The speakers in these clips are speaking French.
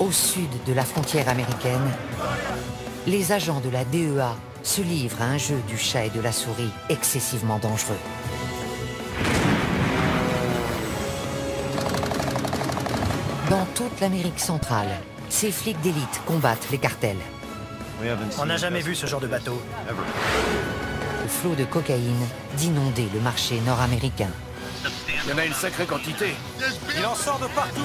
Au sud de la frontière américaine, les agents de la DEA se livrent à un jeu du chat et de la souris excessivement dangereux. Dans toute l'Amérique centrale, ces flics d'élite combattent les cartels. On n'a jamais vu ce genre de bateau. Le flot de cocaïne d'inonder le marché nord-américain. Il y en a une sacrée quantité. Il en sort de partout.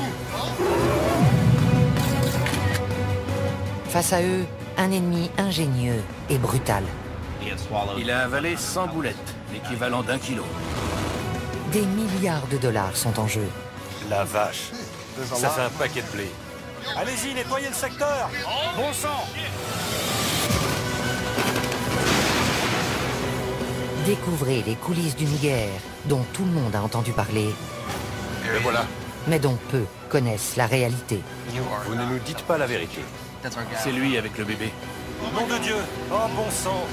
Face à eux, un ennemi ingénieux et brutal. Il a avalé 100 boulettes, l'équivalent d'1 kilo. Des milliards de dollars sont en jeu. La vache. Ça fait un paquet de blé. Allez-y, nettoyez le secteur. Bon sang. Découvrez les coulisses d'une guerre dont tout le monde a entendu parler, Et voilà. mais dont peu connaissent la réalité. Vous ne nous dites pas la vérité. C'est lui avec le bébé. Nom de Dieu. Oh, bon sang.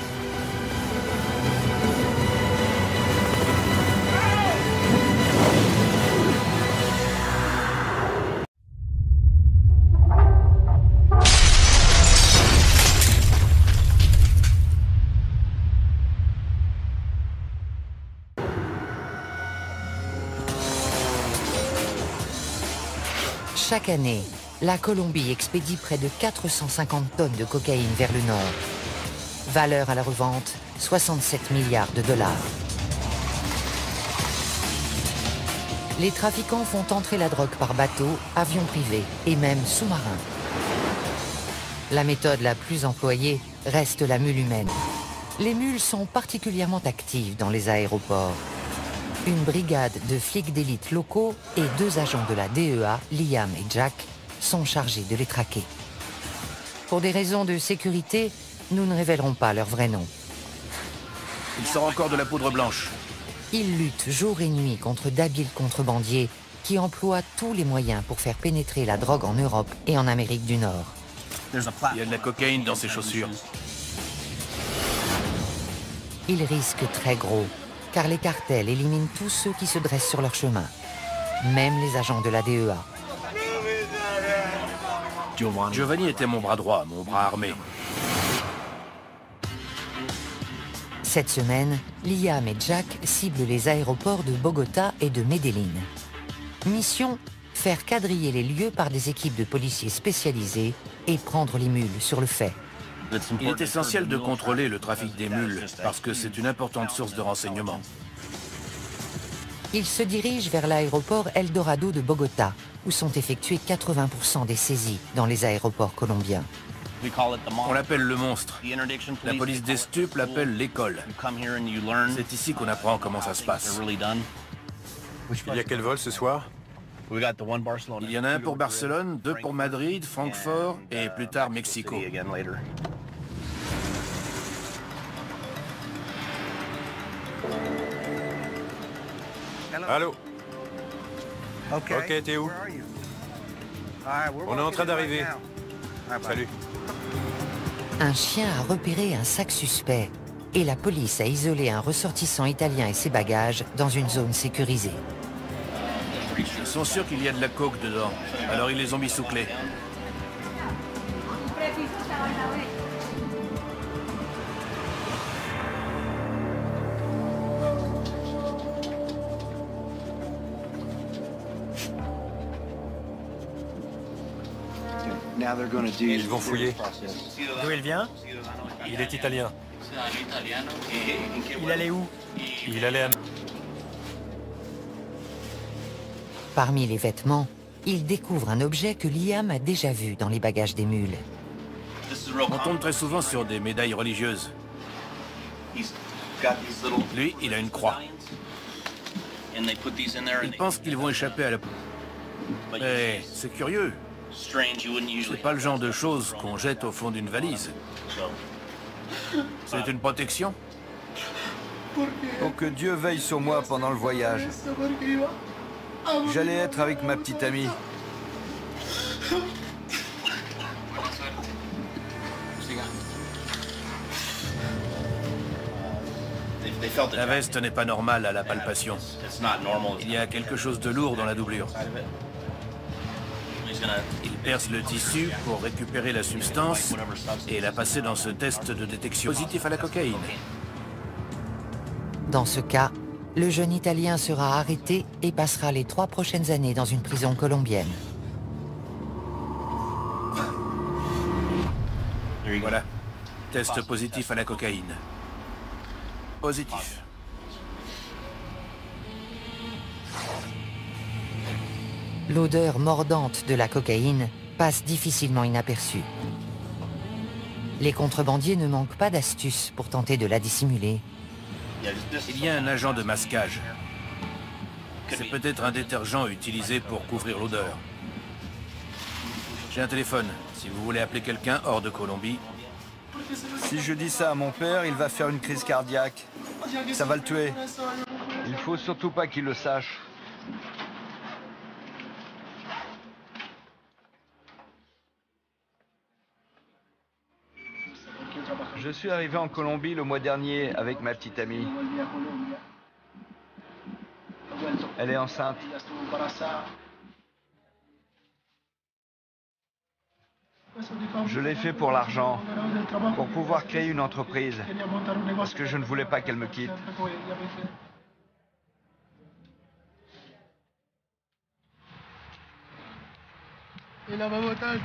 Chaque année, la Colombie expédie près de 450 tonnes de cocaïne vers le nord. Valeur à la revente, 67 milliards de dollars. Les trafiquants font entrer la drogue par bateau, avion privé et même sous-marin. La méthode la plus employée reste la mule humaine. Les mules sont particulièrement actives dans les aéroports. Une brigade de flics d'élite locaux et 2 agents de la DEA, Liam et Jack, sont chargés de les traquer. Pour des raisons de sécurité, nous ne révélerons pas leur vrai nom. Il sort encore de la poudre blanche. Ils luttent jour et nuit contre d'habiles contrebandiers qui emploient tous les moyens pour faire pénétrer la drogue en Europe et en Amérique du Nord. Il y a de la cocaïne dans ses chaussures. Ils risquent très gros, car les cartels éliminent tous ceux qui se dressent sur leur chemin, même les agents de la DEA. Giovanni était mon bras droit, mon bras armé. Cette semaine, Liam et Jack ciblent les aéroports de Bogota et de Medellín. Mission, faire quadriller les lieux par des équipes de policiers spécialisés et prendre les mules sur le fait. Il est essentiel de contrôler le trafic des mules, parce que c'est une importante source de renseignement. Ils se dirigent vers l'aéroport Eldorado de Bogota, où sont effectuées 80% des saisies dans les aéroports colombiens. On l'appelle le monstre. La police des stupes l'appelle l'école. C'est ici qu'on apprend comment ça se passe. Il y a quel vol ce soir? Il y en a un pour Barcelone, 2 pour Madrid, Francfort et plus tard Mexico. Allô? Ok, t'es où? On est en train d'arriver. Salut. Un chien a repéré un sac suspect et la police a isolé un ressortissant italien et ses bagages dans une zone sécurisée. Ils sont sûrs qu'il y a de la coke dedans, alors ils les ont mis sous clé. Ils vont fouiller. D'où il vient? Il est italien. Il allait où? Il allait à... Parmi les vêtements, il découvre un objet que Liam a déjà vu dans les bagages des mules. On tombe très souvent sur des médailles religieuses. Lui, il a une croix. Ils pensent qu'ils vont échapper à la... Mais c'est curieux. C'est pas le genre de choses qu'on jette au fond d'une valise. C'est une protection. Pour que Dieu veille sur moi pendant le voyage. J'allais être avec ma petite amie. La veste n'est pas normale à la palpation. Il y a quelque chose de lourd dans la doublure. Il perce le tissu pour récupérer la substance et la passer dans ce test de détection positif à la cocaïne. Dans ce cas, le jeune Italien sera arrêté et passera les 3 prochaines années dans une prison colombienne. Voilà. Test positif à la cocaïne. Positif. L'odeur mordante de la cocaïne passe difficilement inaperçue. Les contrebandiers ne manquent pas d'astuces pour tenter de la dissimuler. Il y a un agent de masquage. C'est peut-être un détergent utilisé pour couvrir l'odeur. J'ai un téléphone. Si vous voulez appeler quelqu'un hors de Colombie. Si je dis ça à mon père, il va faire une crise cardiaque. Ça va le tuer. Il faut surtout pas qu'il le sache. Je suis arrivé en Colombie le mois dernier avec ma petite amie. Elle est enceinte. Je l'ai fait pour l'argent, pour pouvoir créer une entreprise, parce que je ne voulais pas qu'elle me quitte.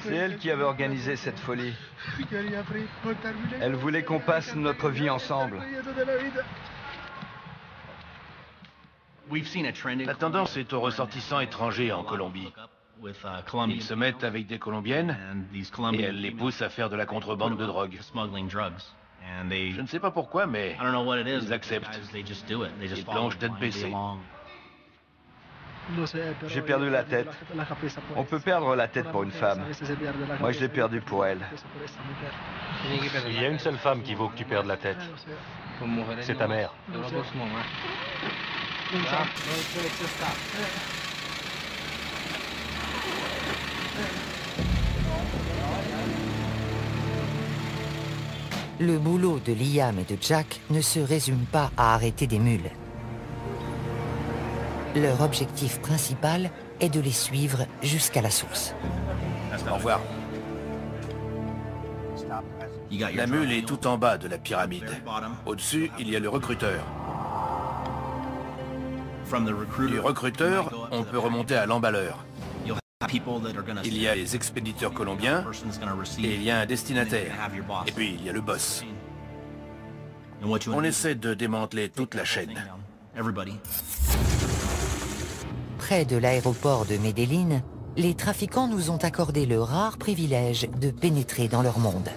C'est elle qui avait organisé cette folie. Elle voulait qu'on passe notre vie ensemble. La tendance est aux ressortissants étrangers en Colombie. Ils se mettent avec des Colombiennes et elles les poussent à faire de la contrebande de drogue. Je ne sais pas pourquoi, mais ils acceptent. Ils plongent tête baissée. J'ai perdu la tête. On peut perdre la tête pour une femme. Moi, je l'ai perdue pour elle. Il y a une seule femme qui vaut que tu perdes la tête. C'est ta mère. Le boulot de Liam et de Jack ne se résume pas à arrêter des mules. Leur objectif principal est de les suivre jusqu'à la source. Au revoir. La mule est tout en bas de la pyramide. Au-dessus, il y a le recruteur. Du recruteur, on peut remonter à l'emballeur. Il y a les expéditeurs colombiens et il y a un destinataire. Et puis il y a le boss. On essaie de démanteler toute la chaîne. Près de l'aéroport de Medellín, les trafiquants nous ont accordé le rare privilège de pénétrer dans leur monde.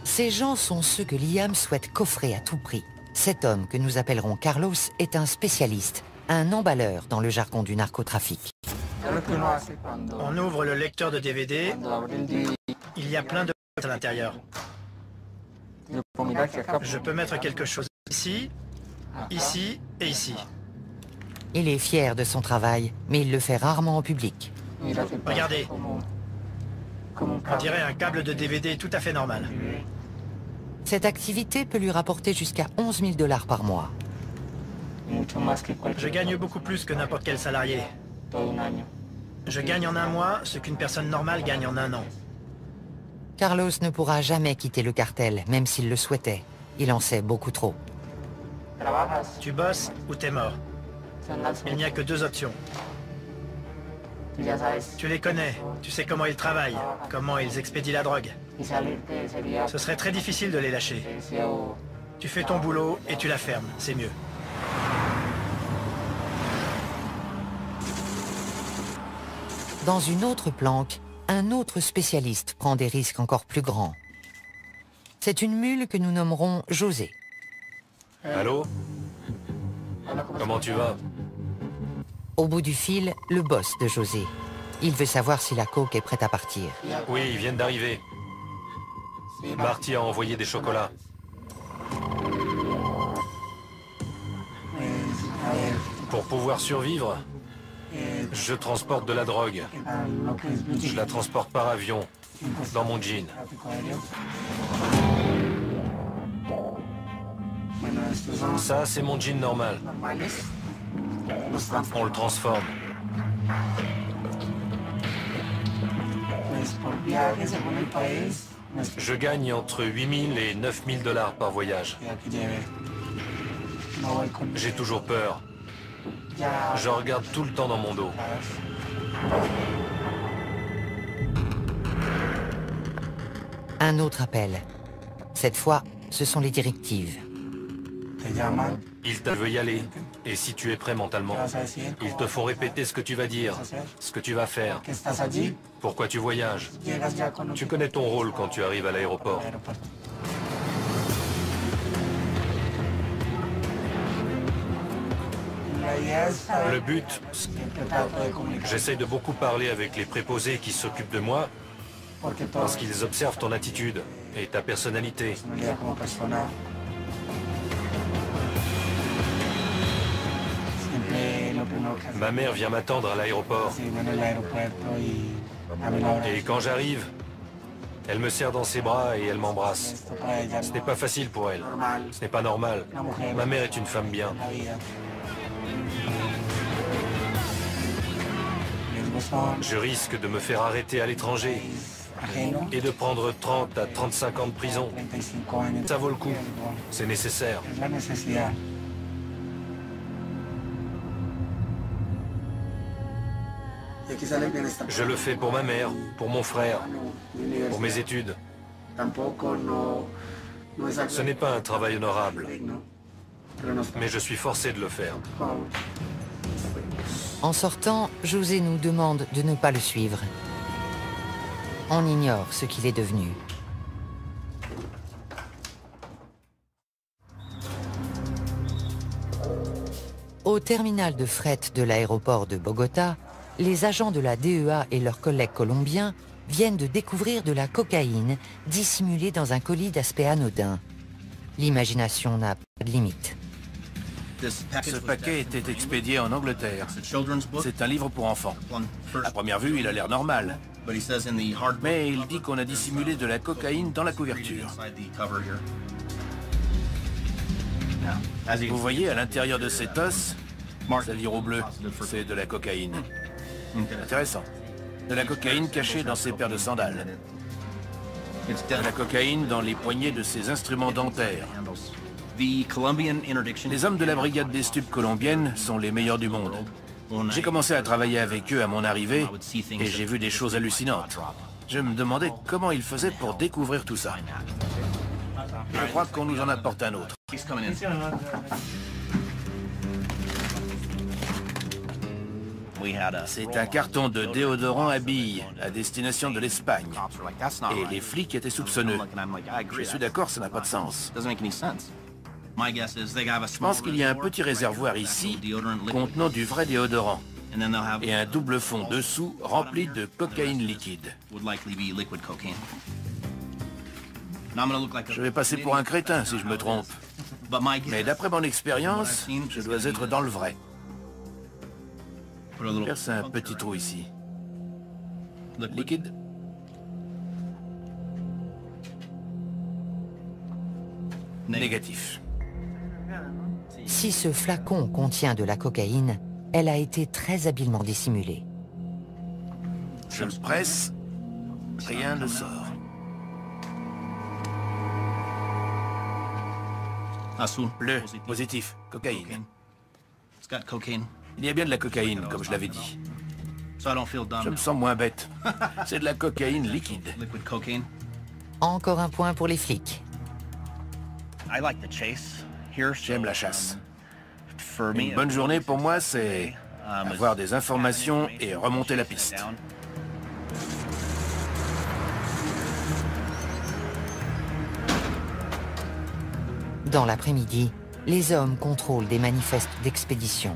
Ces gens sont ceux que Liam souhaite coffrer à tout prix. Cet homme, que nous appellerons Carlos, est un spécialiste, un emballeur dans le jargon du narcotrafic. On ouvre le lecteur de DVD, il y a plein de à l'intérieur. Je peux mettre quelque chose ici, ici et ici. Il est fier de son travail, mais il le fait rarement en public. Regardez. On dirait un câble de DVD tout à fait normal. Cette activité peut lui rapporter jusqu'à 11 000 $ par mois. Je gagne beaucoup plus que n'importe quel salarié. Je gagne en un mois ce qu'une personne normale gagne en un an. Carlos ne pourra jamais quitter le cartel, même s'il le souhaitait. Il en sait beaucoup trop. Tu bosses ou t'es mort. Il n'y a que 2 options. Tu les connais, tu sais comment ils travaillent, comment ils expédient la drogue. Ce serait très difficile de les lâcher. Tu fais ton boulot et tu la fermes, c'est mieux. Dans une autre planque, un autre spécialiste prend des risques encore plus grands. C'est une mule que nous nommerons José. Allô? Comment tu vas? Au bout du fil, le boss de José. Il veut savoir si la coke est prête à partir. Oui, ils viennent d'arriver. Marty a envoyé des chocolats. Pour pouvoir survivre, je transporte de la drogue. Je la transporte par avion, dans mon jean. Ça, c'est mon jean normal. On le transforme. Je gagne entre 8 000 et 9 000 $ par voyage. J'ai toujours peur. Je regarde tout le temps dans mon dos. Un autre appel. Cette fois, ce sont les directives. Ils te veulent y aller. Et si tu es prêt mentalement, ils te font répéter ce que tu vas dire, ce que tu vas faire, pourquoi tu voyages. Tu connais ton rôle quand tu arrives à l'aéroport. Le but, j'essaye de beaucoup parler avec les préposés qui s'occupent de moi, parce qu'ils observent ton attitude et ta personnalité. Ma mère vient m'attendre à l'aéroport. Et quand j'arrive, elle me serre dans ses bras et elle m'embrasse. Ce n'est pas facile pour elle. Ce n'est pas normal. Ma mère est une femme bien. Je risque de me faire arrêter à l'étranger et de prendre 30 à 35 ans de prison. Ça vaut le coup. C'est nécessaire. Je le fais pour ma mère, pour mon frère, pour mes études. Ce n'est pas un travail honorable, mais je suis forcé de le faire. En sortant, José nous demande de ne pas le suivre. On ignore ce qu'il est devenu. Au terminal de fret de l'aéroport de Bogota, les agents de la DEA et leurs collègues colombiens viennent de découvrir de la cocaïne dissimulée dans un colis d'aspect anodin. L'imagination n'a pas de limite. Ce paquet était expédié en Angleterre. C'est un livre pour enfants. À première vue, il a l'air normal. Mais il dit qu'on a dissimulé de la cocaïne dans la couverture. Vous voyez, à l'intérieur de cet os, ça vire au bleu. C'est de la cocaïne. Intéressant. De la cocaïne cachée dans ses paires de sandales. De la cocaïne dans les poignées de ses instruments dentaires. Les hommes de la brigade des stupes colombienne sont les meilleurs du monde. J'ai commencé à travailler avec eux à mon arrivée et j'ai vu des choses hallucinantes. Je me demandais comment ils faisaient pour découvrir tout ça. Je crois qu'on nous en apporte un autre. C'est un carton de déodorant à billes à destination de l'Espagne. Et les flics étaient soupçonneux. Je suis d'accord, ça n'a pas de sens. Je pense qu'il y a un petit réservoir ici contenant du vrai déodorant et un double fond dessous rempli de cocaïne liquide. Je vais passer pour un crétin si je me trompe. Mais d'après mon expérience, je dois être dans le vrai. Perce un petit trou ici. Liquide. Négatif. Si ce flacon contient de la cocaïne, elle a été très habilement dissimulée. Je le presse, rien ne sort. Bleu, positif, cocaïne. Il y a bien de la cocaïne, comme je l'avais dit. Je me sens moins bête. C'est de la cocaïne liquide. Encore un point pour les flics. J'aime la chasse. Une bonne journée pour moi, c'est avoir des informations et remonter la piste. Dans l'après-midi, les hommes contrôlent des manifestes d'expédition.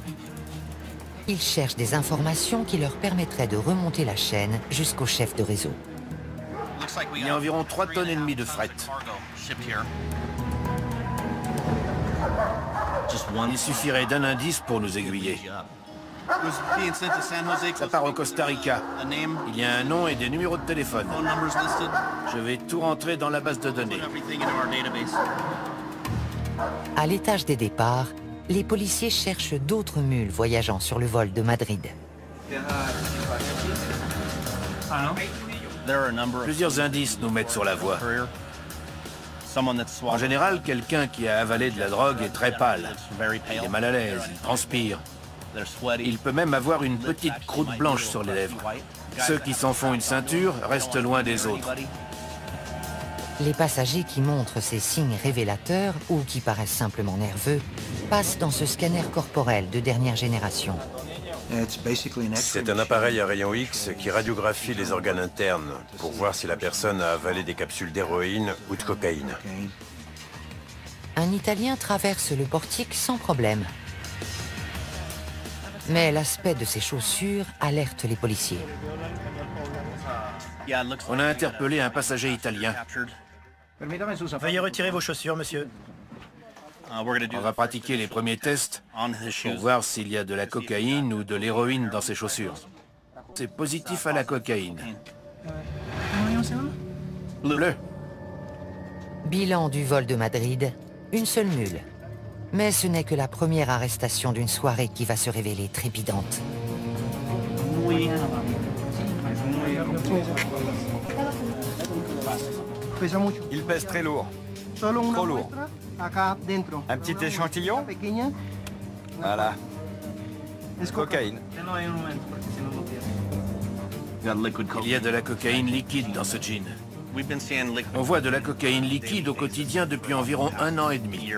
Ils cherchent des informations qui leur permettraient de remonter la chaîne jusqu'au chef de réseau. Il y a environ 3,5 tonnes de fret. Il suffirait d'un indice pour nous aiguiller. Ça part au Costa Rica. Il y a un nom et des numéros de téléphone. Je vais tout rentrer dans la base de données. À l'étage des départs, les policiers cherchent d'autres mules voyageant sur le vol de Madrid. Plusieurs indices nous mettent sur la voie. En général, quelqu'un qui a avalé de la drogue est très pâle. Il est mal à l'aise, il transpire. Il peut même avoir une petite croûte blanche sur les lèvres. Ceux qui s'en font une ceinture restent loin des autres. Les passagers qui montrent ces signes révélateurs ou qui paraissent simplement nerveux passent dans ce scanner corporel de dernière génération. C'est un appareil à rayons X qui radiographie les organes internes pour voir si la personne a avalé des capsules d'héroïne ou de cocaïne. Un Italien traverse le portique sans problème. Mais l'aspect de ses chaussures alerte les policiers. On a interpellé un passager italien. Veuillez retirer vos chaussures, monsieur. On va pratiquer les premiers tests pour voir s'il y a de la cocaïne ou de l'héroïne dans ses chaussures. C'est positif à la cocaïne. Bleu. Bilan du vol de Madrid, une seule mule. Mais ce n'est que la première arrestation d'une soirée qui va se révéler trépidante. Il pèse très lourd. Trop lourd. Un petit échantillon? Voilà. Cocaïne. Il y a de la cocaïne liquide dans ce jean. On voit de la cocaïne liquide au quotidien depuis environ 1 an et demi.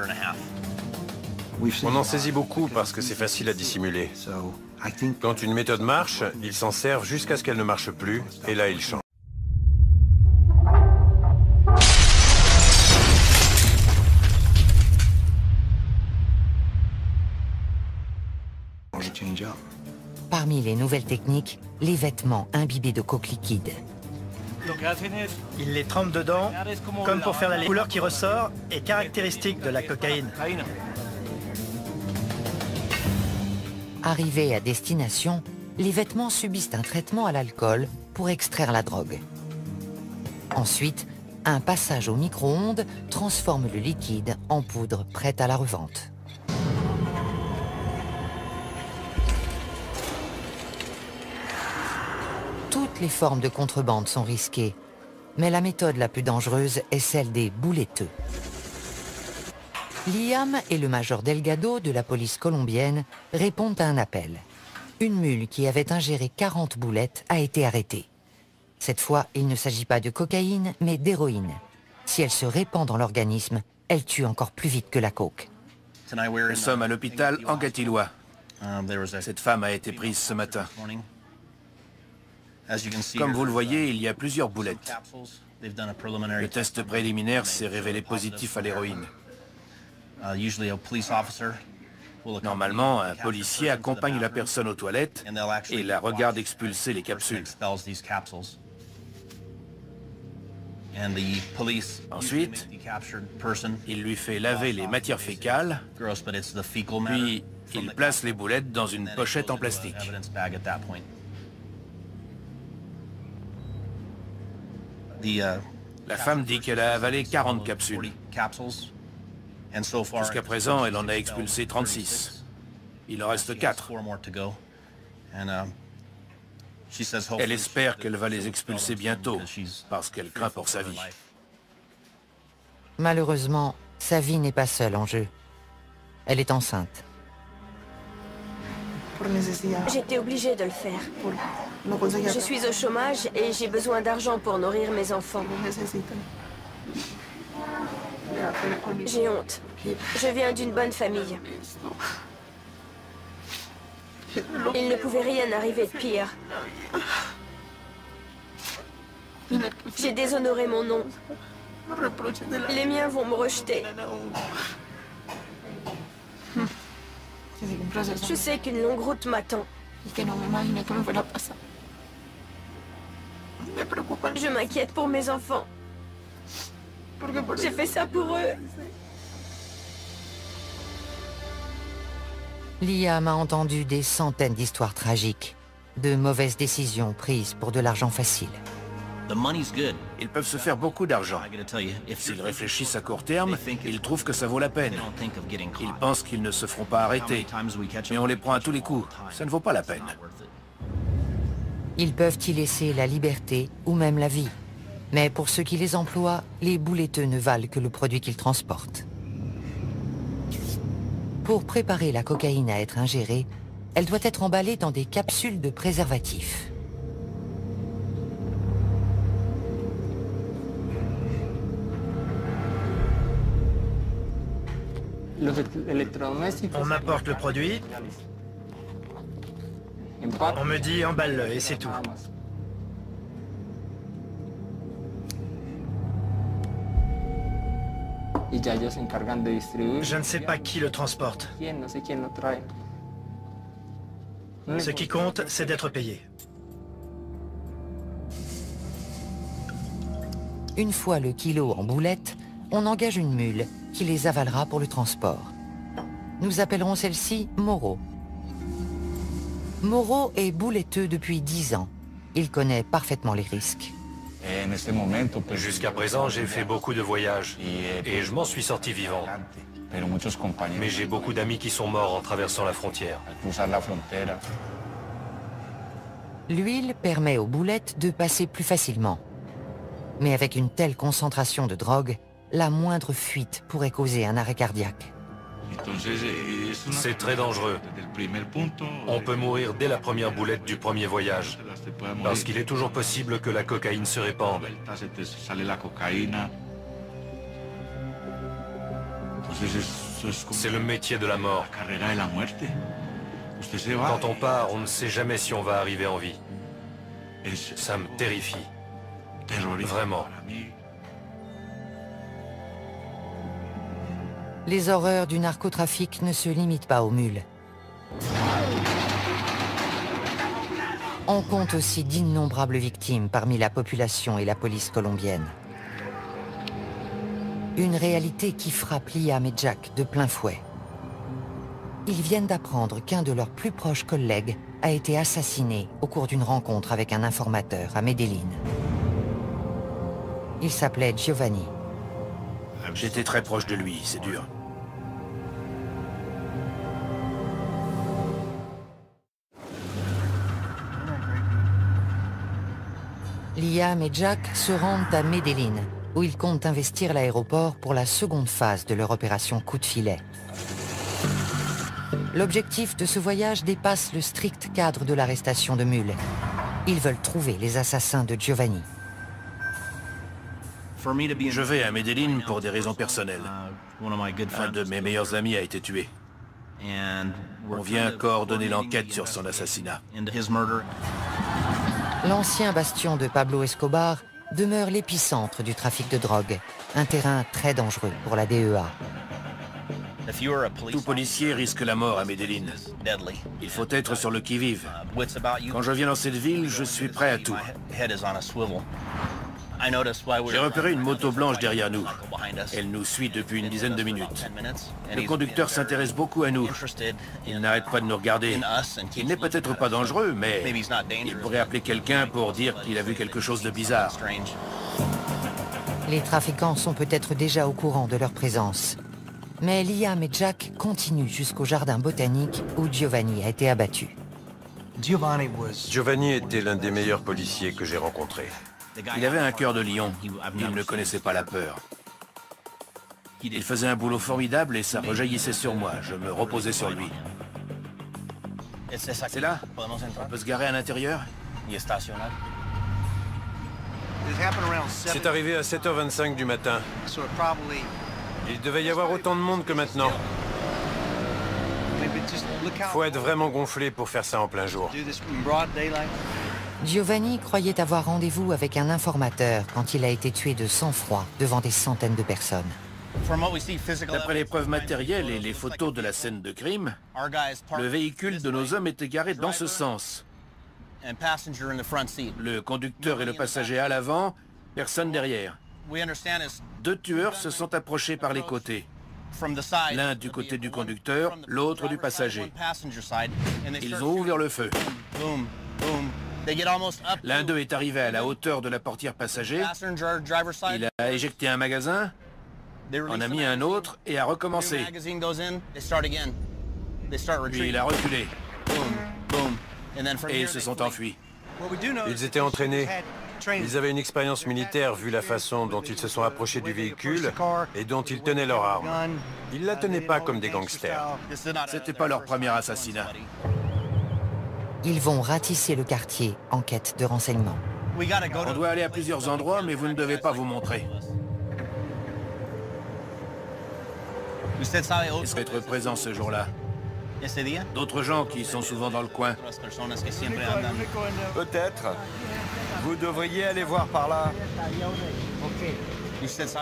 On en saisit beaucoup parce que c'est facile à dissimuler. Quand une méthode marche, ils s'en servent jusqu'à ce qu'elle ne marche plus, et là ils changent. Parmi les nouvelles techniques, les vêtements imbibés de coke liquide. Il les trempe dedans, comme pour faire la couleur qui ressort est caractéristique de la cocaïne. Arrivés à destination, les vêtements subissent un traitement à l'alcool pour extraire la drogue. Ensuite, un passage au micro-ondes transforme le liquide en poudre prête à la revente. Toutes les formes de contrebande sont risquées, mais la méthode la plus dangereuse est celle des bouletteux. Liam et le major Delgado de la police colombienne répondent à un appel. Une mule qui avait ingéré 40 boulettes a été arrêtée. Cette fois, il ne s'agit pas de cocaïne, mais d'héroïne. Si elle se répand dans l'organisme, elle tue encore plus vite que la coke. Nous sommes à l'hôpital Anguattiloa. Cette femme a été prise ce matin. Comme vous le voyez, il y a plusieurs boulettes. Le test préliminaire s'est révélé positif à l'héroïne. Normalement, un policier accompagne la personne aux toilettes et la regarde expulser les capsules. Ensuite, il lui fait laver les matières fécales, puis il place les boulettes dans une pochette en plastique. La femme dit qu'elle a avalé 40 capsules. Jusqu'à présent, elle en a expulsé 36. Il en reste 4. Elle espère qu'elle va les expulser bientôt, parce qu'elle craint pour sa vie. Malheureusement, sa vie n'est pas seule en jeu. Elle est enceinte. J'étais obligée de le faire. Je suis au chômage et j'ai besoin d'argent pour nourrir mes enfants. J'ai honte. Je viens d'une bonne famille. Il ne pouvait rien arriver de pire. J'ai déshonoré mon nom. Les miens vont me rejeter. Je sais qu'une longue route m'attend. Je m'inquiète pour mes enfants. J'ai fait ça pour eux. Liam a entendu des centaines d'histoires tragiques, de mauvaises décisions prises pour de l'argent facile. Ils peuvent se faire beaucoup d'argent. S'ils réfléchissent à court terme, ils trouvent que ça vaut la peine. Ils pensent qu'ils ne se feront pas arrêter. Mais on les prend à tous les coups. Ça ne vaut pas la peine. Ils peuvent y laisser la liberté ou même la vie. Mais pour ceux qui les emploient, les bouletteux ne valent que le produit qu'ils transportent. Pour préparer la cocaïne à être ingérée, elle doit être emballée dans des capsules de préservatifs. On m'apporte le produit, on me dit emballe-le et c'est tout. Je ne sais pas qui le transporte. Ce qui compte, c'est d'être payé. Une fois le kilo en boulettes, on engage une mule qui les avalera pour le transport. Nous appellerons celle-ci Moreau. Moreau est bouletteux depuis 10 ans. Il connaît parfaitement les risques. Jusqu'à présent, j'ai fait beaucoup de voyages et je m'en suis sorti vivant. Mais j'ai beaucoup d'amis qui sont morts en traversant la frontière. L'huile permet aux boulettes de passer plus facilement. Mais avec une telle concentration de drogue, la moindre fuite pourrait causer un arrêt cardiaque. C'est très dangereux. On peut mourir dès la première boulette du premier voyage, parce qu'il est toujours possible que la cocaïne se répande. C'est le métier de la mort. Quand on part, on ne sait jamais si on va arriver en vie. Ça me terrifie. Vraiment. Les horreurs du narcotrafic ne se limitent pas aux mules. On compte aussi d'innombrables victimes parmi la population et la police colombienne. Une réalité qui frappe Liam et Jack de plein fouet. Ils viennent d'apprendre qu'un de leurs plus proches collègues a été assassiné au cours d'une rencontre avec un informateur à Medellín. Il s'appelait Giovanni. J'étais très proche de lui, c'est dur. Liam et Jack se rendent à Medellín, où ils comptent investir l'aéroport pour la seconde phase de leur opération coup de filet. L'objectif de ce voyage dépasse le strict cadre de l'arrestation de mules. Ils veulent trouver les assassins de Giovanni. Je vais à Medellín pour des raisons personnelles. Un de mes meilleurs amis a été tué. On vient coordonner l'enquête sur son assassinat. L'ancien bastion de Pablo Escobar demeure l'épicentre du trafic de drogue, un terrain très dangereux pour la DEA. Tout policier risque la mort à Medellín. Il faut être sur le qui-vive. Quand je viens dans cette ville, je suis prêt à tout. J'ai repéré une moto blanche derrière nous. Elle nous suit depuis une dizaine de minutes. Le conducteur s'intéresse beaucoup à nous. Il n'arrête pas de nous regarder. Il n'est peut-être pas dangereux, mais il pourrait appeler quelqu'un pour dire qu'il a vu quelque chose de bizarre. Les trafiquants sont peut-être déjà au courant de leur présence. Mais Liam et Jack continuent jusqu'au jardin botanique où Giovanni a été abattu. Giovanni était l'un des meilleurs policiers que j'ai rencontrés. Il avait un cœur de lion. Il ne connaissait pas la peur. Il faisait un boulot formidable et ça rejaillissait sur moi. Je me reposais sur lui. C'est là? On peut se garer à l'intérieur? C'est arrivé à 7h25 du matin. Il devait y avoir autant de monde que maintenant. Faut être vraiment gonflé pour faire ça en plein jour. Giovanni croyait avoir rendez-vous avec un informateur quand il a été tué de sang-froid devant des centaines de personnes. D'après les preuves matérielles et les photos de la scène de crime, le véhicule de nos hommes était garé dans ce sens. Le conducteur et le passager à l'avant, personne derrière. 2 tueurs se sont approchés par les côtés. L'un du côté du conducteur, l'autre du passager. Ils ont ouvert le feu. L'un d'eux est arrivé à la hauteur de la portière passager. Il a éjecté un magasin, en a mis un autre et a recommencé. Puis il a reculé. Et ils se sont enfuis. Ils étaient entraînés. Ils avaient une expérience militaire vu la façon dont ils se sont approchés du véhicule et dont ils tenaient leur arme. Ils la tenaient pas comme des gangsters. C'était pas leur premier assassinat. Ils vont ratisser le quartier en quête de renseignements. On doit aller à plusieurs endroits, mais vous ne devez pas vous montrer. Est-ce être présent ce jour-là? D'autres gens qui sont souvent dans le coin. Peut-être. Vous devriez aller voir par là.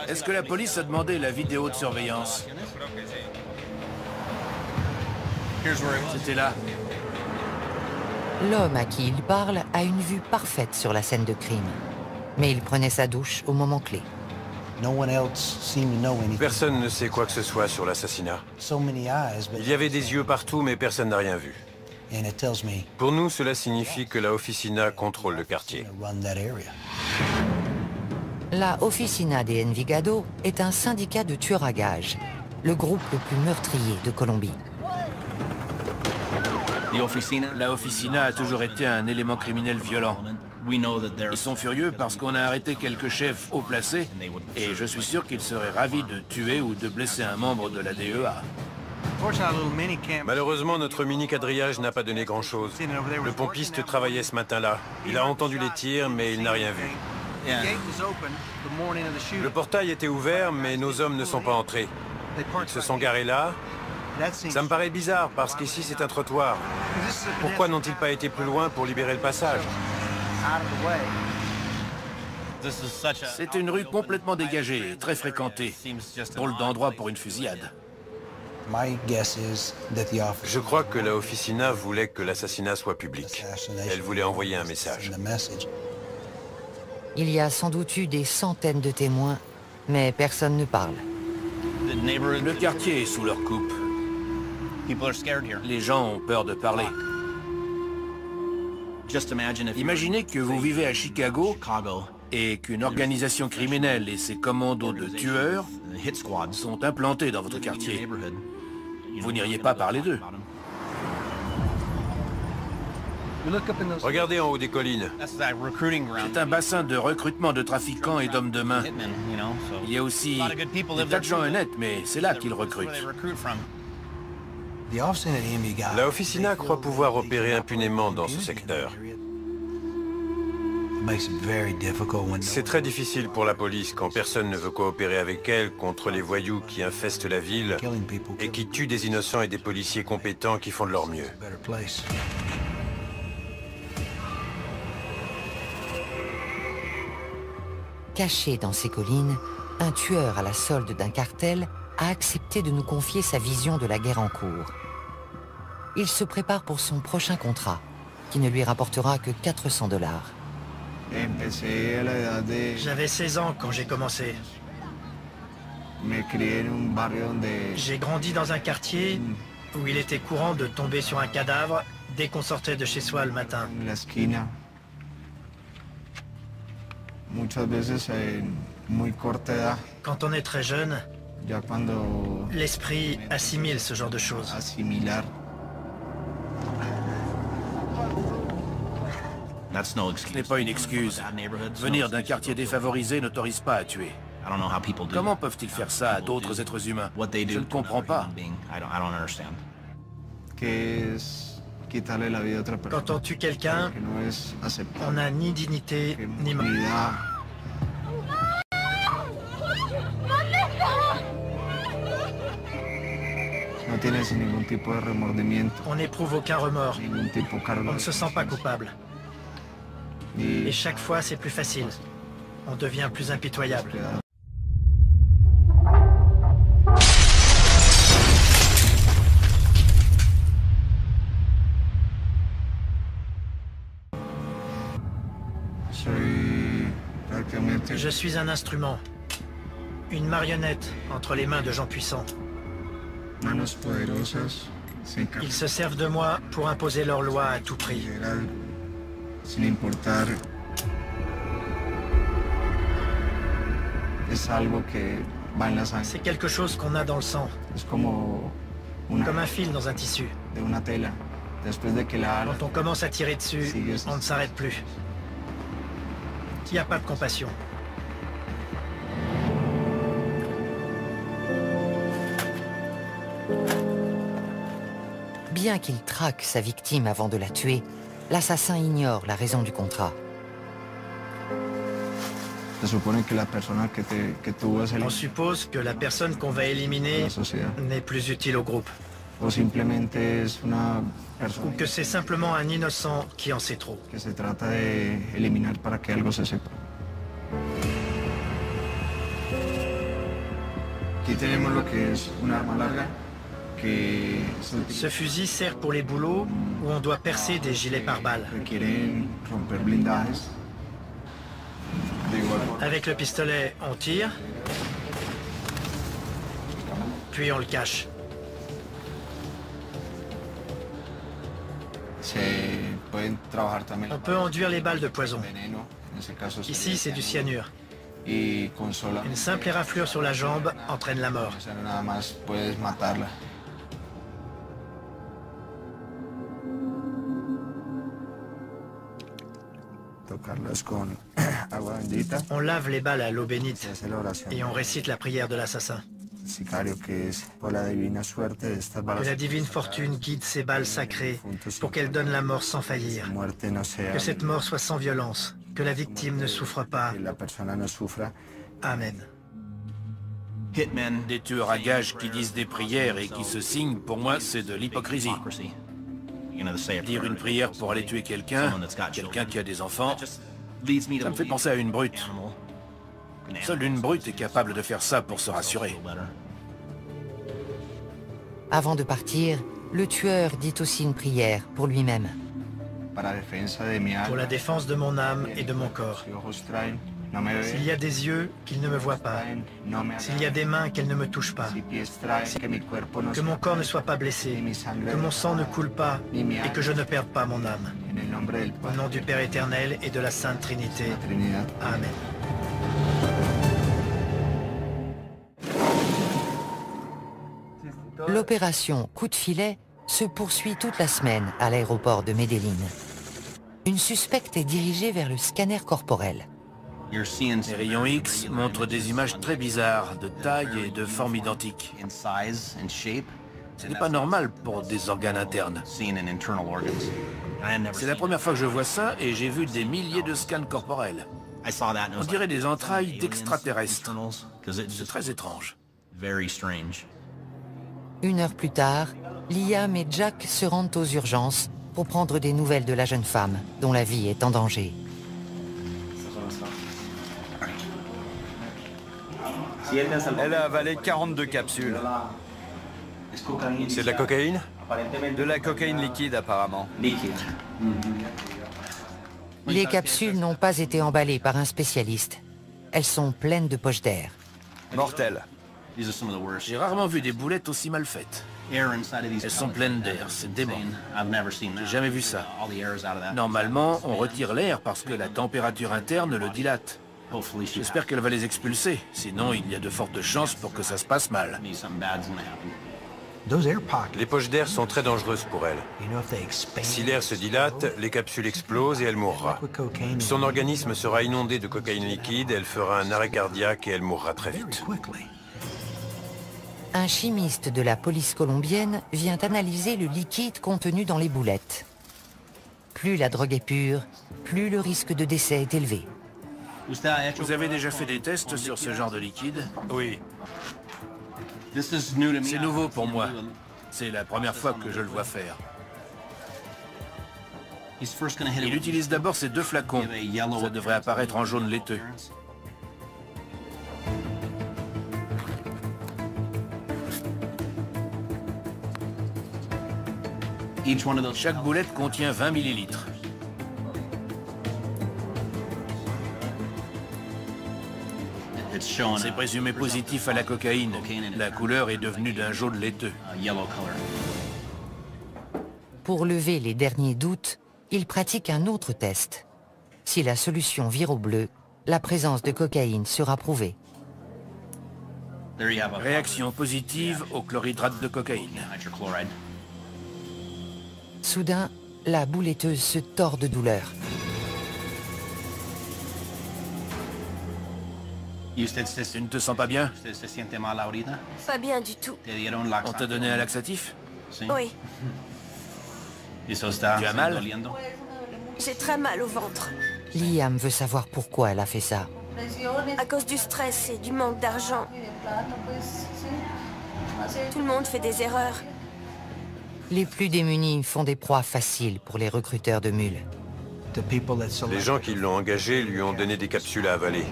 Est-ce que la police a demandé la vidéo de surveillance? C'était là. L'homme à qui il parle a une vue parfaite sur la scène de crime. Mais il prenait sa douche au moment clé. Personne ne sait quoi que ce soit sur l'assassinat. Il y avait des yeux partout, mais personne n'a rien vu. Pour nous, cela signifie que la Oficina contrôle le quartier. La Oficina de Envigado est un syndicat de tueurs à gages, le groupe le plus meurtrier de Colombie. La Oficina a toujours été un élément criminel violent. Ils sont furieux parce qu'on a arrêté quelques chefs haut placés et je suis sûr qu'ils seraient ravis de tuer ou de blesser un membre de la DEA. Malheureusement, notre mini-quadrillage n'a pas donné grand-chose. Le pompiste travaillait ce matin-là. Il a entendu les tirs, mais il n'a rien vu. Le portail était ouvert, mais nos hommes ne sont pas entrés. Ils se sont garés là. Ça me paraît bizarre, parce qu'ici c'est un trottoir. Pourquoi n'ont-ils pas été plus loin pour libérer le passage? C'est une rue complètement dégagée, très fréquentée. Drôle d'endroit pour une fusillade. Je crois que la Oficina voulait que l'assassinat soit public. Elle voulait envoyer un message. Il y a sans doute eu des centaines de témoins, mais personne ne parle. Le quartier est sous leur coupe. Les gens ont peur de parler. Imaginez que vous vivez à Chicago et qu'une organisation criminelle et ses commandos de tueurs sont implantés dans votre quartier. Vous n'iriez pas parler d'eux. Regardez en haut des collines. C'est un bassin de recrutement de trafiquants et d'hommes de main. Il y a aussi des tas de gens honnêtes, mais c'est là qu'ils recrutent. La Oficina croit pouvoir opérer impunément dans ce secteur. C'est très difficile pour la police quand personne ne veut coopérer avec elle contre les voyous qui infestent la ville et qui tuent des innocents et des policiers compétents qui font de leur mieux. Caché dans ces collines, un tueur à la solde d'un cartel a accepté de nous confier sa vision de la guerre en cours. Il se prépare pour son prochain contrat, qui ne lui rapportera que 400 $. J'avais 16 ans quand j'ai commencé. J'ai grandi dans un quartier où il était courant de tomber sur un cadavre dès qu'on sortait de chez soi le matin. Quand on est très jeune, l'esprit assimile ce genre de choses. Ce n'est pas une excuse. Venir d'un quartier défavorisé n'autorise pas à tuer. Comment peuvent-ils faire ça à d'autres êtres humains? Je ne comprends pas. Quand on tue quelqu'un, on n'a ni dignité, ni mort. On n'éprouve aucun remords. On ne se sent pas coupable. Et chaque fois, c'est plus facile. On devient plus impitoyable. Je suis un instrument. Une marionnette entre les mains de gens puissants. Ils se servent de moi pour imposer leurs lois à tout prix. C'est quelque chose qu'on a dans le sang. Comme un fil dans un tissu. Quand on commence à tirer dessus, on ne s'arrête plus. Il n'y a pas de compassion. Bien qu'il traque sa victime avant de la tuer, l'assassin ignore la raison du contrat. On suppose que la personne qu'on va éliminer n'est plus utile au groupe. Ou que c'est simplement un innocent qui en sait trop. Ce fusil sert pour les boulots où on doit percer des gilets pare-balles. Avec le pistolet, on tire, puis on le cache. On peut enduire les balles de poison. Ici, c'est du cyanure. Une simple éraflure sur la jambe entraîne la mort. On lave les balles à l'eau bénite et on récite la prière de l'assassin. Que la divine fortune guide ces balles sacrées pour qu'elles donnent la mort sans faillir. Que cette mort soit sans violence, que la victime ne souffre pas. Amen. Des tueurs à gages qui disent des prières et qui se signent, pour moi, c'est de l'hypocrisie. Dire une prière pour aller tuer quelqu'un qui a des enfants, ça me fait penser à une brute. Seule une brute est capable de faire ça pour se rassurer. Avant de partir, le tueur dit aussi une prière pour lui-même. Pour la défense de mon âme et de mon corps. S'il y a des yeux, qu'ils ne me voient pas. S'il y a des mains, qu'elles ne me touchent pas. Que mon corps ne soit pas blessé. Que mon sang ne coule pas et que je ne perde pas mon âme. Au nom du Père éternel et de la Sainte Trinité. Amen. L'opération Coup de filet se poursuit toute la semaine à l'aéroport de Medellín. Une suspecte est dirigée vers le scanner corporel. Les rayons X montrent des images très bizarres, de taille et de forme identiques. Ce n'est pas normal pour des organes internes. C'est la première fois que je vois ça et j'ai vu des milliers de scans corporels. On dirait des entrailles d'extraterrestres. C'est très étrange. 1 heure plus tard, Liam et Jack se rendent aux urgences pour prendre des nouvelles de la jeune femme, dont la vie est en danger. Elle a avalé 42 capsules. C'est de la cocaïne? De la cocaïne liquide, apparemment. Les capsules n'ont pas été emballées par un spécialiste. Elles sont pleines de poches d'air. Mortel. J'ai rarement vu des boulettes aussi mal faites. Elles sont pleines d'air, c'est dément. J'ai jamais vu ça. Normalement, on retire l'air parce que la température interne le dilate. J'espère qu'elle va les expulser, sinon il y a de fortes chances pour que ça se passe mal. Les poches d'air sont très dangereuses pour elle. Si l'air se dilate, les capsules explosent et elle mourra. Son organisme sera inondé de cocaïne liquide, elle fera un arrêt cardiaque et elle mourra très vite. Un chimiste de la police colombienne vient analyser le liquide contenu dans les boulettes. Plus la drogue est pure, plus le risque de décès est élevé. Vous avez déjà fait des tests sur ce genre de liquide? Oui. C'est nouveau pour moi. C'est la première fois que je le vois faire. Il utilise d'abord ces 2 flacons. Ça devrait apparaître en jaune laiteux. Chaque boulette contient 20 millilitres. C'est présumé positif à la cocaïne. La couleur est devenue d'un jaune laiteux. Pour lever les derniers doutes, il pratique un autre test. Si la solution vire au bleu, la présence de cocaïne sera prouvée. Réaction positive au chlorhydrate de cocaïne. Soudain, la bouletteuse se tord de douleur. Tu ne te sens pas bien? Pas bien du tout. On t'a donné un laxatif? Oui, Tu as mal? j'ai très mal au ventre. Liam veut savoir pourquoi elle a fait ça. À cause du stress et du manque d'argent. Tout le monde fait des erreurs. Les plus démunis font des proies faciles pour les recruteurs de mules. Les gens qui l'ont engagée lui ont donné des capsules à avaler.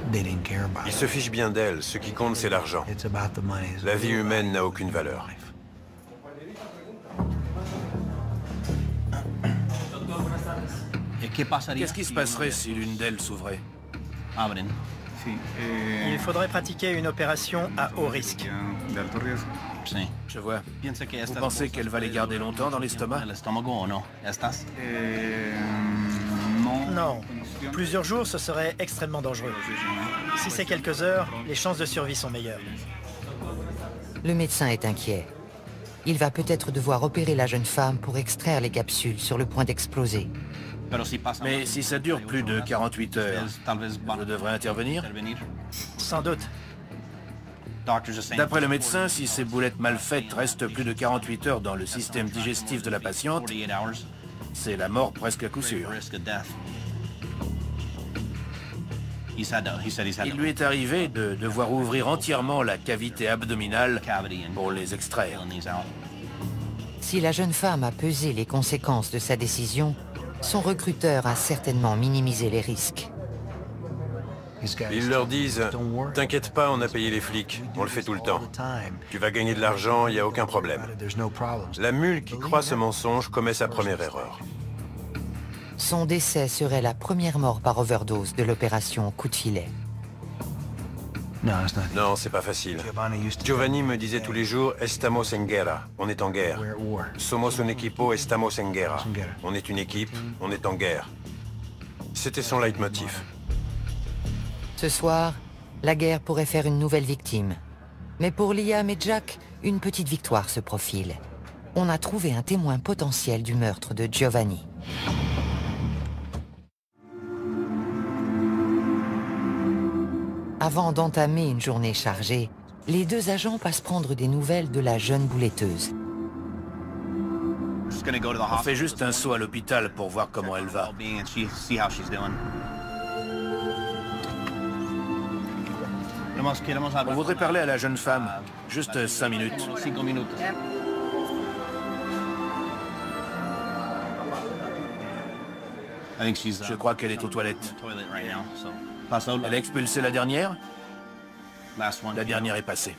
Ils se fichent bien d'elle, ce qui compte c'est l'argent. La vie humaine n'a aucune valeur. Qu'est-ce qui se passerait si l'une d'elles s'ouvrait? Il faudrait pratiquer une opération à haut risque. Je vois. Vous pensez qu'elle va les garder longtemps dans l'estomac? Non. Plusieurs jours, ce serait extrêmement dangereux. Si c'est quelques heures, les chances de survie sont meilleures. Le médecin est inquiet. Il va peut-être devoir opérer la jeune femme pour extraire les capsules sur le point d'exploser. Mais si ça dure plus de 48 heures, je devrais intervenir? Sans doute. D'après le médecin, si ces boulettes mal faites restent plus de 48 heures dans le système digestif de la patiente, c'est la mort presque à coup sûr. Il lui est arrivé de devoir ouvrir entièrement la cavité abdominale pour les extraire. Si la jeune femme a pesé les conséquences de sa décision, son recruteur a certainement minimisé les risques. Ils leur disent « T'inquiète pas, on a payé les flics, on le fait tout le temps. Tu vas gagner de l'argent, il n'y a aucun problème. » La mule qui croit ce mensonge commet sa première erreur. Son décès serait la première mort par overdose de l'opération Coup de filet. Non, c'est pas facile. Giovanni me disait tous les jours « Estamos en guerra », on est en guerre. « Somos un equipo, estamos en guerra ». On est une équipe, on est en guerre. C'était son leitmotiv. Ce soir, la guerre pourrait faire une nouvelle victime. Mais pour Liam et Jack, une petite victoire se profile. On a trouvé un témoin potentiel du meurtre de Giovanni. Avant d'entamer une journée chargée, les deux agents passent prendre des nouvelles de la jeune bouletteuse. On fait juste un saut à l'hôpital pour voir comment elle va. On voudrait parler à la jeune femme. Juste 5 minutes. Je crois qu'elle est aux toilettes. Elle a expulsé la dernière? La dernière est passée.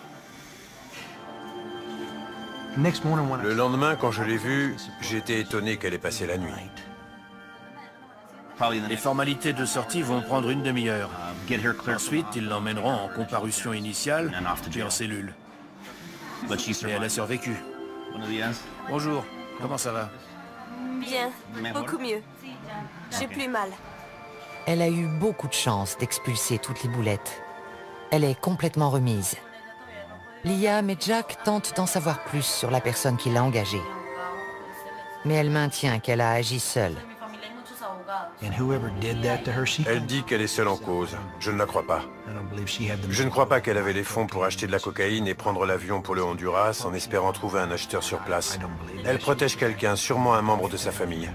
Le lendemain, quand je l'ai vue, j'ai été étonné qu'elle ait passé la nuit. Les formalités de sortie vont prendre une demi-heure. Ensuite, ils l'emmèneront en comparution initiale puis en cellule. Et elle a survécu. Bonjour, comment ça va? Bien, beaucoup mieux. J'ai plus mal. Elle a eu beaucoup de chance d'expulser toutes les boulettes. Elle est complètement remise. Liam et Jack tentent d'en savoir plus sur la personne qui l'a engagée. Mais elle maintient qu'elle a agi seule. Elle dit qu'elle est seule en cause. Je ne la crois pas. Je ne crois pas qu'elle avait les fonds pour acheter de la cocaïne et prendre l'avion pour le Honduras en espérant trouver un acheteur sur place. Elle protège quelqu'un, sûrement un membre de sa famille.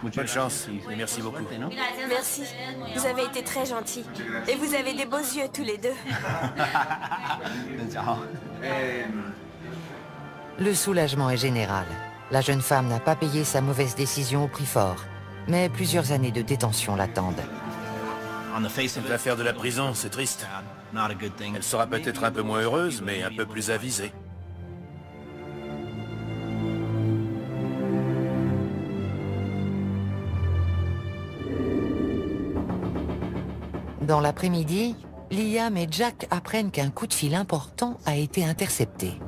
Bonne chance et merci beaucoup. Merci. Vous avez été très gentils. Et vous avez des beaux yeux tous les deux. Le soulagement est général. La jeune femme n'a pas payé sa mauvaise décision au prix fort, mais plusieurs années de détention l'attendent. L'affaire de la prison, c'est triste. Elle sera peut-être un peu moins heureuse, mais un peu plus avisée. Dans l'après-midi, Liam et Jack apprennent qu'un coup de fil important a été intercepté.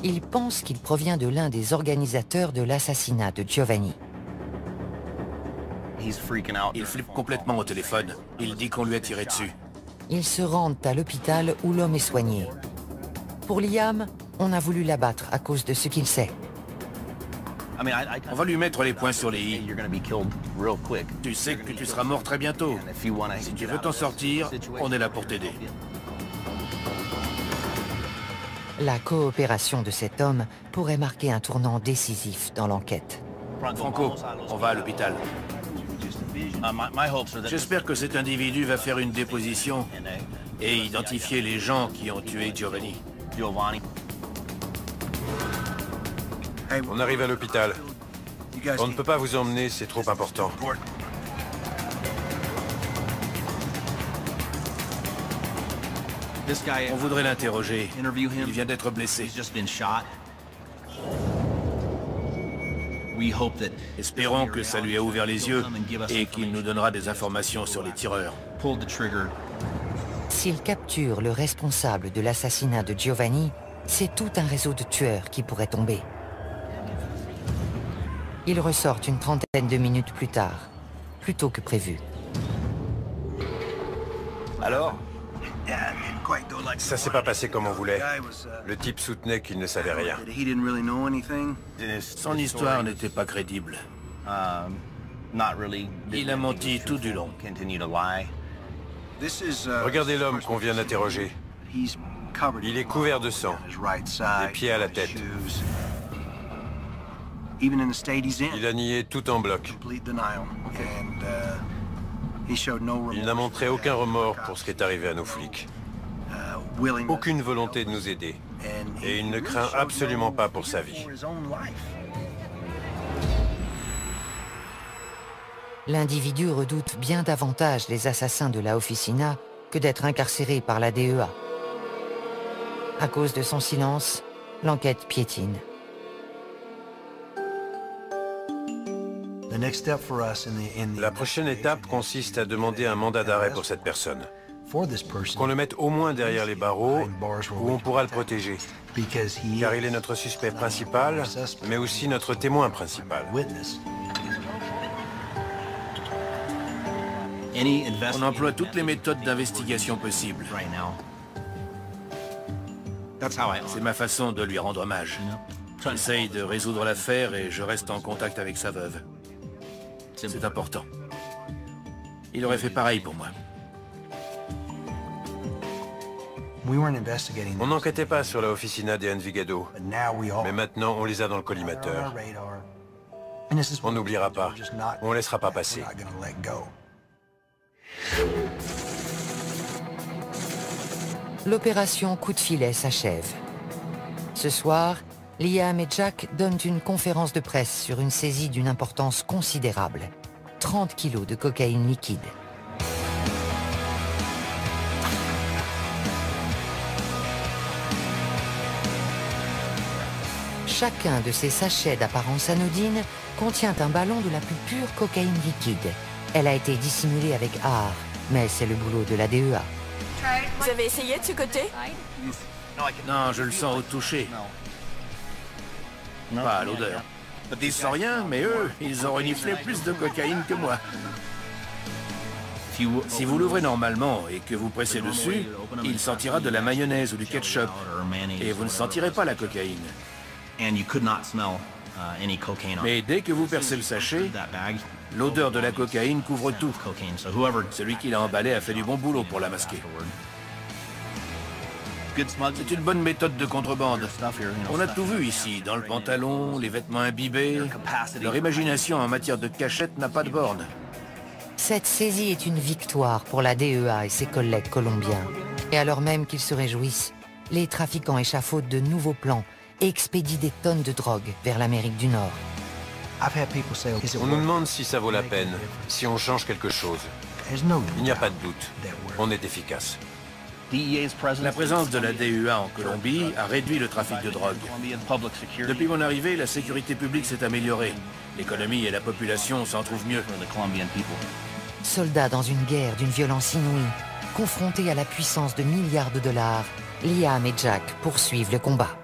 Ils pensent qu'il provient de l'un des organisateurs de l'assassinat de Giovanni. Il flippe complètement au téléphone. Il dit qu'on lui a tiré dessus. Ils se rendent à l'hôpital où l'homme est soigné. Pour Liam, on a voulu l'abattre à cause de ce qu'il sait. On va lui mettre les points sur les i. Tu sais que tu seras mort très bientôt. Si tu veux t'en sortir, on est là pour t'aider. La coopération de cet homme pourrait marquer un tournant décisif dans l'enquête. Franco, on va à l'hôpital. J'espère que cet individu va faire une déposition et identifier les gens qui ont tué Giovanni. On arrive à l'hôpital. On ne peut pas vous emmener, c'est trop important. On voudrait l'interroger. Il vient d'être blessé. Espérons que ça lui a ouvert les yeux et qu'il nous donnera des informations sur les tireurs. S'il capture le responsable de l'assassinat de Giovanni, c'est tout un réseau de tueurs qui pourrait tomber. Ils ressortent une trentaine de minutes plus tard, plus tôt que prévu. Alors? Ça s'est pas passé comme on voulait. Le type soutenait qu'il ne savait rien. Son histoire n'était pas crédible. Il a menti tout du long. Regardez l'homme qu'on vient d'interroger. Il est couvert de sang, des pieds à la tête. Il a nié tout en bloc. Il n'a montré aucun remords pour ce qui est arrivé à nos flics. Aucune volonté de nous aider. Et il ne craint absolument pas pour sa vie. L'individu redoute bien davantage les assassins de la Officina que d'être incarcéré par la DEA. À cause de son silence, l'enquête piétine. La prochaine étape consiste à demander un mandat d'arrêt pour cette personne. Qu'on le mette au moins derrière les barreaux, où on pourra le protéger. Car il est notre suspect principal, mais aussi notre témoin principal. On emploie toutes les méthodes d'investigation possibles. C'est ma façon de lui rendre hommage. J'essaye de résoudre l'affaire et je reste en contact avec sa veuve. C'est important. Il aurait fait pareil pour moi. On n'enquêtait pas sur la Officina de Envigado, mais maintenant on les a dans le collimateur. On n'oubliera pas, on ne laissera pas passer. L'opération coup de filet s'achève. Ce soir, Liam et Jack donnent une conférence de presse sur une saisie d'une importance considérable. 30 kilos de cocaïne liquide. Chacun de ces sachets d'apparence anodine contient un ballon de la plus pure cocaïne liquide. Elle a été dissimulée avec art, mais c'est le boulot de la DEA. Vous avez essayé de ce côté? Non, je le sens au toucher. Pas à l'odeur. Ils sentent rien, mais eux, ils ont reniflé plus de cocaïne que moi. Si vous l'ouvrez normalement et que vous pressez dessus, il sentira de la mayonnaise ou du ketchup. Et vous ne sentirez pas la cocaïne. Mais dès que vous percez le sachet, l'odeur de la cocaïne couvre tout. Celui qui l'a emballé a fait du bon boulot pour la masquer. C'est une bonne méthode de contrebande. On a tout vu ici, dans le pantalon, les vêtements imbibés. Leur imagination en matière de cachette n'a pas de borne. Cette saisie est une victoire pour la DEA et ses collègues colombiens. Et alors même qu'ils se réjouissent, les trafiquants échafaudent de nouveaux plans et expédient des tonnes de drogue vers l'Amérique du Nord. On nous demande si ça vaut la peine, si on change quelque chose. Il n'y a pas de doute, on est efficace. La présence de la DEA en Colombie a réduit le trafic de drogue. Depuis mon arrivée, la sécurité publique s'est améliorée. L'économie et la population s'en trouvent mieux. Soldats dans une guerre d'une violence inouïe, confrontés à la puissance de milliards de dollars, Liam et Jack poursuivent le combat.